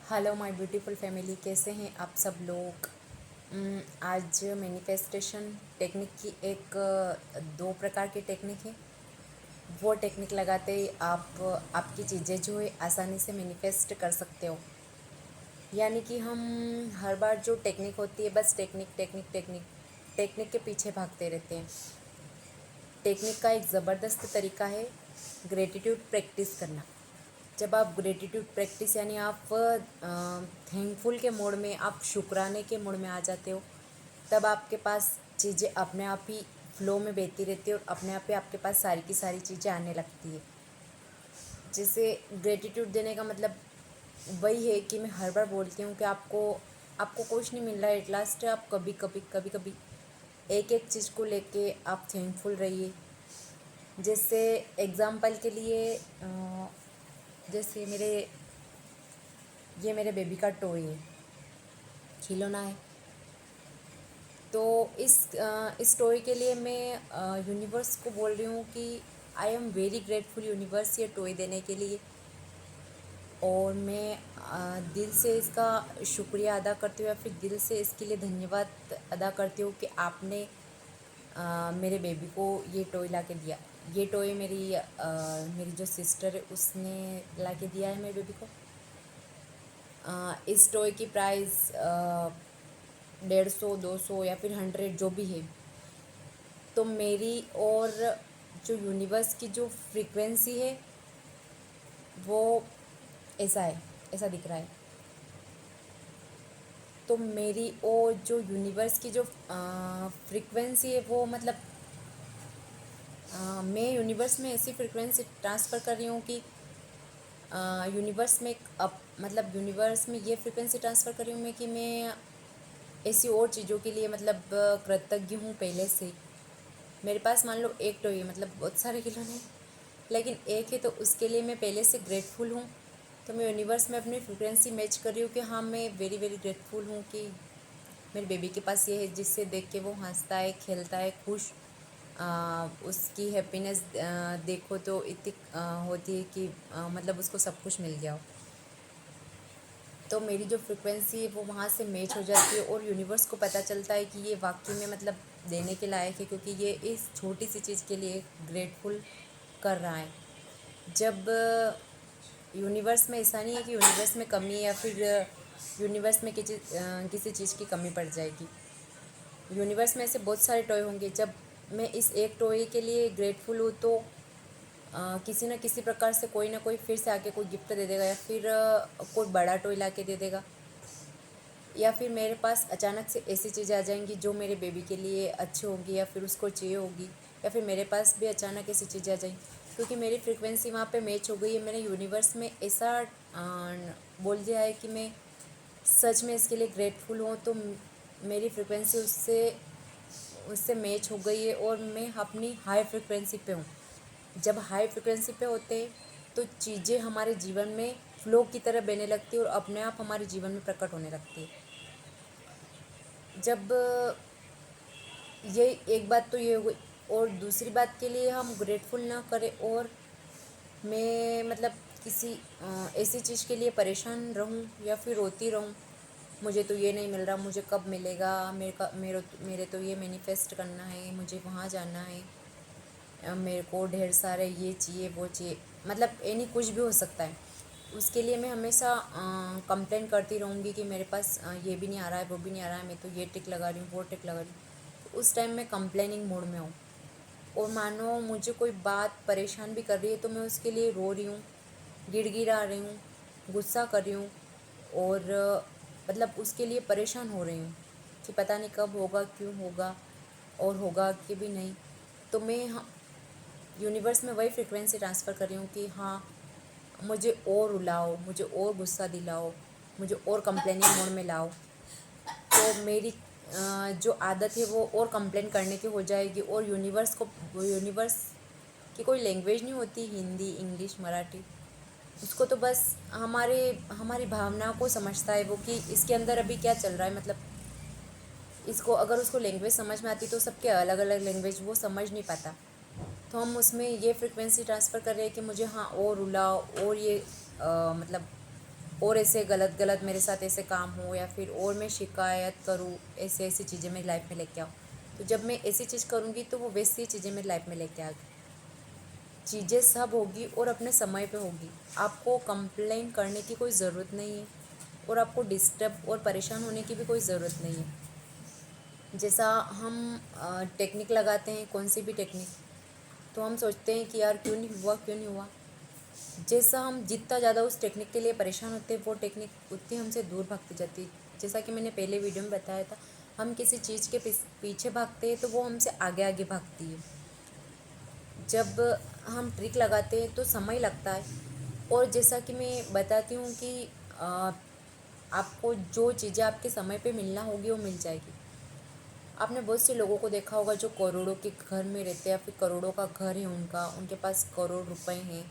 Hello my beautiful family, कैसे हैं आप सब लोग। आज मैनिफेस्टेशन टेक्निक की एक दो प्रकार की टेक्निक है। वो टेक्निक लगाते ही आप आपकी चीज़ें जो है आसानी से मैनिफेस्ट कर सकते हो। यानी कि हम हर बार जो टेक्निक होती है बस टेक्निक टेक्निक टेक्निक टेक्निक के पीछे भागते रहते हैं। टेक्निक का एक ज़बरदस्त तरीका है ग्रेटिट्यूड प्रैक्टिस करना। जब आप ग्रेटिट्यूड प्रैक्टिस यानी आप थैंकफुल के मोड में, आप शुक्राने के मोड में आ जाते हो, तब आपके पास चीज़ें अपने आप ही फ्लो में बहती रहती है और अपने आप ही आपके पास सारी की सारी चीज़ें आने लगती है। जैसे ग्रेटिट्यूड देने का मतलब वही है कि मैं हर बार बोलती हूँ कि आपको आपको कुछ नहीं मिल रहा है, एट लास्ट आप कभी कभी एक एक चीज़ को लेके आप थैंकफुल रहिए। जैसे एग्ज़ाम्पल के लिए जैसे ये मेरे बेबी का टॉय है, खिलौना है। तो इस टॉय के लिए मैं यूनिवर्स को बोल रही हूँ कि I am very grateful universe ये टॉय देने के लिए। और मैं दिल से इसका शुक्रिया अदा करती हूँ या फिर दिल से इसके लिए धन्यवाद अदा करती हूँ कि आपने मेरे बेबी को ये टॉय ला के दिया। ये टॉय मेरी जो सिस्टर है उसने ला के दिया है मेरे बेबी को। इस टॉय की प्राइस 150, 200 या फिर 100 जो भी है। तो मेरी और जो यूनिवर्स की जो फ्रीक्वेंसी है वो ऐसा है, ऐसा दिख रहा है। तो मेरी और जो यूनिवर्स की जो फ्रीक्वेंसी है वो मतलब मैं यूनिवर्स में ऐसी फ्रीक्वेंसी ट्रांसफ़र कर रही हूँ कि यूनिवर्स में मतलब यूनिवर्स में ये फ्रीक्वेंसी ट्रांसफ़र कर रही हूँ मैं कि मैं ऐसी और चीज़ों के लिए मतलब कृतज्ञ हूँ पहले से। मेरे पास मान लो एक टॉय है, मतलब बहुत सारे खिलौने हैं लेकिन एक है, तो उसके लिए मैं पहले से ग्रेटफुल हूँ। तो मैं यूनिवर्स में अपनी फ्रिक्वेंसी मैच कर रही हूँ कि हाँ, मैं वेरी वेरी ग्रेटफुल हूँ कि मेरे बेबी के पास ये है जिससे देख के वो हंसता है, खेलता है, खुश। उसकी हैप्पीनेस देखो तो इतनी होती है कि मतलब उसको सब कुछ मिल गया हो। तो मेरी जो फ्रिक्वेंसी है वो वहाँ से मैच हो जाती है और यूनिवर्स को पता चलता है कि ये वाकई में मतलब देने के लायक है, क्योंकि ये इस छोटी सी चीज़ के लिए ग्रेटफुल कर रहा है। जब यूनिवर्स में ऐसा नहीं है कि यूनिवर्स में कमी है या फिर यूनिवर्स में किसी चीज़ की कमी पड़ जाएगी। यूनिवर्स में ऐसे बहुत सारे टॉय होंगे। जब मैं इस एक टॉय के लिए ग्रेटफुल हूँ तो किसी न किसी प्रकार से कोई ना कोई फिर से आके कोई गिफ्ट दे देगा या फिर कोई बड़ा टॉय ला के दे देगा, या फिर मेरे पास अचानक से ऐसी चीज़ें आ जाएंगी जो मेरे बेबी के लिए अच्छी होगी या फिर उसको चाहिए होगी, या फिर मेरे पास भी अचानक ऐसी चीज़ें आ जाएंगी क्योंकि मेरी फ्रिक्वेंसी वहाँ पे मैच हो गई है। मैंने यूनिवर्स में ऐसा बोल दिया है कि मैं सच में इसके लिए ग्रेटफुल हूँ। तो मेरी फ्रिक्वेंसी उससे उससे मैच हो गई है और मैं अपनी हाई फ्रिक्वेंसी पे हूँ। जब हाई फ्रिक्वेंसी पे होते हैं तो चीज़ें हमारे जीवन में फ्लो की तरह बहने लगती है और अपने आप हमारे जीवन में प्रकट होने लगती है। जब ये एक बात तो ये हो गई, और दूसरी बात के लिए हम ग्रेटफुल ना करें और मैं मतलब किसी ऐसी चीज़ के लिए परेशान रहूं या फिर रोती रहूं, मुझे तो ये नहीं मिल रहा, मुझे कब मिलेगा, मेरे तो ये मैनिफेस्ट करना है, मुझे वहाँ जाना है, मेरे को ढेर सारे ये चाहिए वो चाहिए, मतलब एनी कुछ भी हो सकता है। उसके लिए मैं हमेशा कंप्लेन करती रहूँगी कि मेरे पास ये भी नहीं आ रहा है, वो भी नहीं आ रहा है, मैं तो ये टिक लगा रही हूँ, वो टिक लगा रही हूँ। तो उस टाइम मैं कंप्लेनिंग मोड में हूँ और मानो मुझे कोई बात परेशान भी कर रही है तो मैं उसके लिए रो रही हूँ, गिड़गिड़ा रही हूँ, गुस्सा कर रही हूँ और मतलब उसके लिए परेशान हो रही हूँ कि पता नहीं कब होगा, क्यों होगा और होगा कि भी नहीं। तो मैं यूनिवर्स में वही फ्रिक्वेंसी ट्रांसफ़र कर रही हूँ कि हाँ, मुझे और रुलाओ, मुझे और गुस्सा दिलाओ, मुझे और कंप्लेनिंग मोड में लाओ। तो मेरी जो आदत है वो और कंप्लेन करने की हो जाएगी। और यूनिवर्स की कोई लैंग्वेज नहीं होती, हिंदी, इंग्लिश, मराठी। उसको तो बस हमारी भावनाओं को समझता है वो कि इसके अंदर अभी क्या चल रहा है। मतलब इसको अगर उसको लैंग्वेज समझ में आती तो सबके अलग अलग लैंग्वेज वो समझ नहीं पाता। तो हम उसमें ये फ्रिक्वेंसी ट्रांसफ़र कर रहे हैं कि मुझे हाँ और रुलाओ और ये मतलब और ऐसे गलत गलत मेरे साथ ऐसे काम हो, या फिर और मैं शिकायत करूँ, ऐसे ऐसी चीज़ें मेरी लाइफ में लेके आऊँ। तो जब मैं ऐसी चीज़ करूँगी तो वो वैसी चीज़ें मेरी लाइफ में लेके आ गई। चीज़ें सब होगी और अपने समय पे होगी। आपको कंप्लेन करने की कोई ज़रूरत नहीं है, और आपको डिस्टर्ब और परेशान होने की भी कोई ज़रूरत नहीं है। जैसा हम टेक्निक लगाते हैं, कौन सी भी टेक्निक, तो हम सोचते हैं कि यार क्यों नहीं हुआ, क्यों नहीं हुआ। जैसा हम जितना ज़्यादा उस टेक्निक के लिए परेशान होते हैं, वो टेक्निक उतनी हमसे दूर भागती जाती है। जैसा कि मैंने पहले वीडियो में बताया था, हम किसी चीज़ के पीछे भागते हैं तो वो हमसे आगे आगे भागती है। जब हम ट्रिक लगाते हैं तो समय लगता है, और जैसा कि मैं बताती हूँ कि आपको जो चीज़ें आपके समय पे मिलना होगी वो मिल जाएगी। आपने बहुत से लोगों को देखा होगा जो करोड़ों के घर में रहते हैं, या फिर करोड़ों का घर है उनका, उनके पास करोड़ रुपए हैं,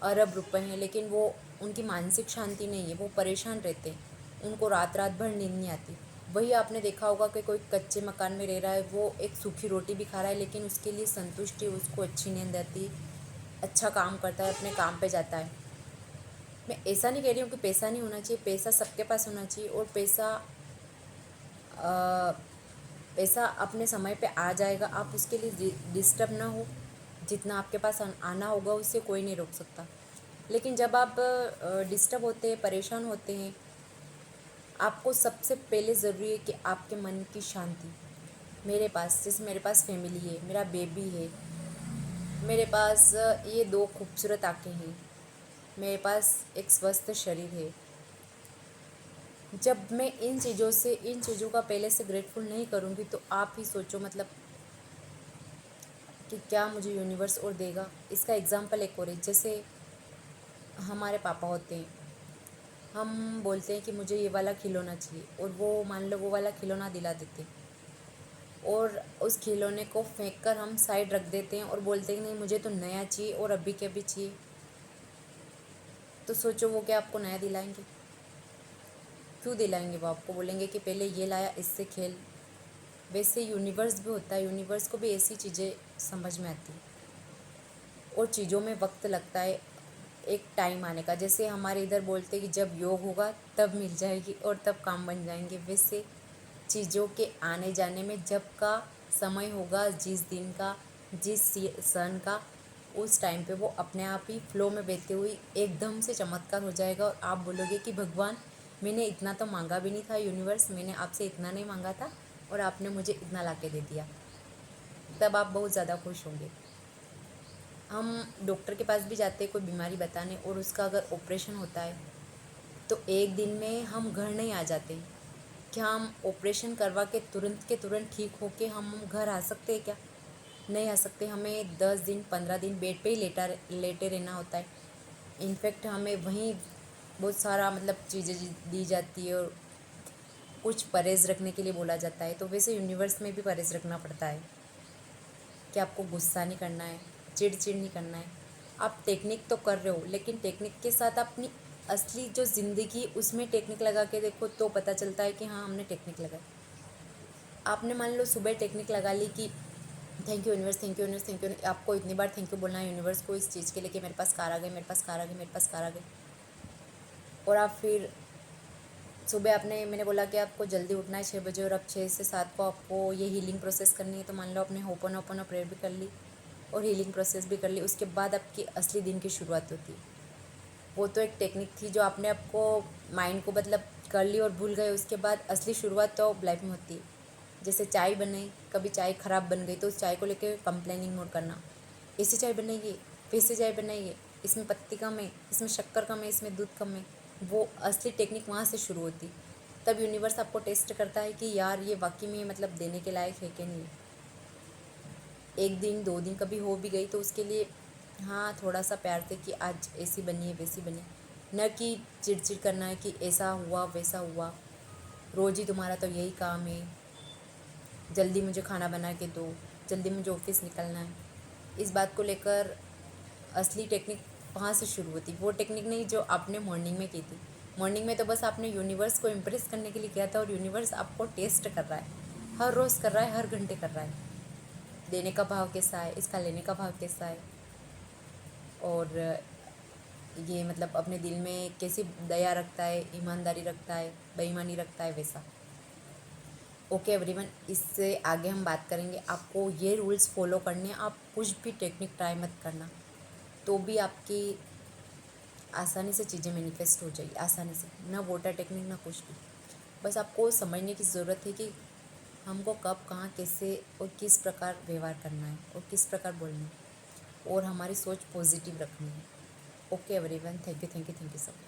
अरब रुपए हैं, लेकिन वो उनकी मानसिक शांति नहीं है, वो परेशान रहते हैं, उनको रात रात भर नींद नहीं आती। वही आपने देखा होगा कि कोई कच्चे मकान में रह रहा है, वो एक सूखी रोटी भी खा रहा है, लेकिन उसके लिए संतुष्टि, उसको अच्छी नींद आती, अच्छा काम करता है, अपने काम पे जाता है। मैं ऐसा नहीं कह रही हूँ कि पैसा नहीं होना चाहिए, पैसा सबके पास होना चाहिए, और पैसा अपने समय पे आ जाएगा। आप उसके लिए डिस्टर्ब ना हो, जितना आपके पास आना होगा उससे कोई नहीं रोक सकता। लेकिन जब आप डिस्टर्ब होते हैं, परेशान होते हैं, आपको सबसे पहले ज़रूरी है कि आपके मन की शांति। मेरे पास, जैसे मेरे पास फैमिली है, मेरा बेबी है, मेरे पास ये दो खूबसूरत आँखें हैं, मेरे पास एक स्वस्थ शरीर है। जब मैं इन चीज़ों का पहले से ग्रेटफुल नहीं करूँगी, तो आप ही सोचो मतलब कि क्या मुझे यूनिवर्स और देगा। इसका एग्ज़ाम्पल एक और है, जैसे हमारे पापा होते हैं, हम बोलते हैं कि मुझे ये वाला खिलौना चाहिए, और वो मान लो वो वाला खिलौना दिला देते हैं, और उस खिलौने को फेंक कर हम साइड रख देते हैं और बोलते हैं कि नहीं मुझे तो नया चाहिए और अभी के अभी चाहिए। तो सोचो वो क्या आपको नया दिलाएंगे? क्यों दिलाएंगे? वो आपको बोलेंगे कि पहले ये लाया, इससे खेल। वैसे यूनिवर्स भी होता है, यूनिवर्स को भी ऐसी चीज़ें समझ में आती हैं, और चीज़ों में वक्त लगता है एक टाइम आने का। जैसे हमारे इधर बोलते हैं कि जब योग होगा तब मिल जाएगी और तब काम बन जाएंगे, वैसे चीज़ों के आने जाने में जब का समय होगा, जिस दिन का, जिस सन का, उस टाइम पे वो अपने आप ही फ्लो में बहते हुए एकदम से चमत्कार हो जाएगा, और आप बोलोगे कि भगवान मैंने इतना तो मांगा भी नहीं था, यूनिवर्स मैंने आपसे इतना नहीं मांगा था और आपने मुझे इतना ला के दे दिया। तब आप बहुत ज़्यादा खुश होंगे। हम डॉक्टर के पास भी जाते हैं कोई बीमारी बताने, और उसका अगर ऑपरेशन होता है तो एक दिन में हम घर नहीं आ जाते। क्या हम ऑपरेशन करवा के तुरंत ठीक होके हम घर आ सकते हैं क्या? नहीं आ सकते। हमें 10 दिन 15 दिन बेड पे ही लेटे रहना होता है। इनफैक्ट हमें वहीं बहुत सारा मतलब चीज़ें दी जाती है, और कुछ परहेज़ रखने के लिए बोला जाता है। तो वैसे यूनिवर्स में भी परहेज़ रखना पड़ता है कि आपको गुस्सा नहीं करना है, चिड़चिड़ नहीं करना है। आप टेक्निक तो कर रहे हो, लेकिन टेक्निक के साथ अपनी असली जो ज़िंदगी, उसमें टेक्निक लगा के देखो तो पता चलता है कि हाँ हमने टेक्निक लगाई। आपने मान लो सुबह टेक्निक लगा ली कि thank you universe, thank you universe, thank you. आपको इतनी बार थैंक यू बोलना है यूनिवर्स को इस चीज़ के लिए कि मेरे पास कार आ गई, मेरे पास कार आ गई, मेरे पास कार आ गई। और आप फिर सुबह मैंने बोला कि आपको जल्दी उठना है 6 बजे, और अब 6 से 7 को आपको ये हीलिंग प्रोसेस करनी है। तो मान लो आपने होपोनोपोनो प्रेयर भी कर ली और हीलिंग प्रोसेस भी कर ली, उसके बाद आपकी असली दिन की शुरुआत होती है। वो तो एक टेक्निक थी जो आपने आपको माइंड को मतलब कर ली और भूल गए, उसके बाद असली शुरुआत तो लाइफ में होती है। जैसे चाय बनाई, कभी चाय ख़राब बन गई तो उस चाय को लेकर कंप्लेनिंग मोड करना, ऐसी चाय बनाइए, वैसे चाय बनाइए, इसमें पत्ती कम है, इसमें शक्कर कम है, इसमें दूध कम है। वो असली टेक्निक वहाँ से शुरू होती। तब यूनिवर्स आपको टेस्ट करता है कि यार ये वाकई में मतलब देने के लायक है कि नहीं। एक दिन 2 दिन कभी हो भी गई तो उसके लिए हाँ थोड़ा सा प्यार से कि आज ऐसी बनी है वैसी बनी, न कि चिड़चिड़ करना है कि ऐसा हुआ वैसा हुआ, रोज़ ही तुम्हारा तो यही काम है, जल्दी मुझे खाना बना के दो, जल्दी मुझे ऑफिस निकलना है। इस बात को लेकर असली टेक्निक वहाँ से शुरू होती। वो टेक्निक नहीं जो आपने मॉर्निंग में की थी। मॉर्निंग में तो बस आपने यूनिवर्स को इम्प्रेस करने के लिए किया था, और यूनिवर्स आपको टेस्ट कर रहा है, हर रोज़ कर रहा है, हर घंटे कर रहा है। देने का भाव कैसा है, इसका लेने का भाव कैसा है। और ये मतलब अपने दिल में कैसी दया रखता है, ईमानदारी रखता है, बेईमानी रखता है, वैसा। ओके एवरीवन, इससे आगे हम बात करेंगे। आपको ये रूल्स फॉलो करने, आप कुछ भी टेक्निक ट्राई मत करना, तो भी आपकी आसानी से चीज़ें मैनिफेस्ट हो जाएगी, आसानी से। ना वोटर टेक्निक, ना कुछ भी। बस आपको समझने की ज़रूरत है कि हमको कब, कहाँ, कैसे और किस प्रकार व्यवहार करना है और किस प्रकार बोलना है, और हमारी सोच पॉजिटिव रखनी है। Okay everyone, thank you, thank you, thank you सब।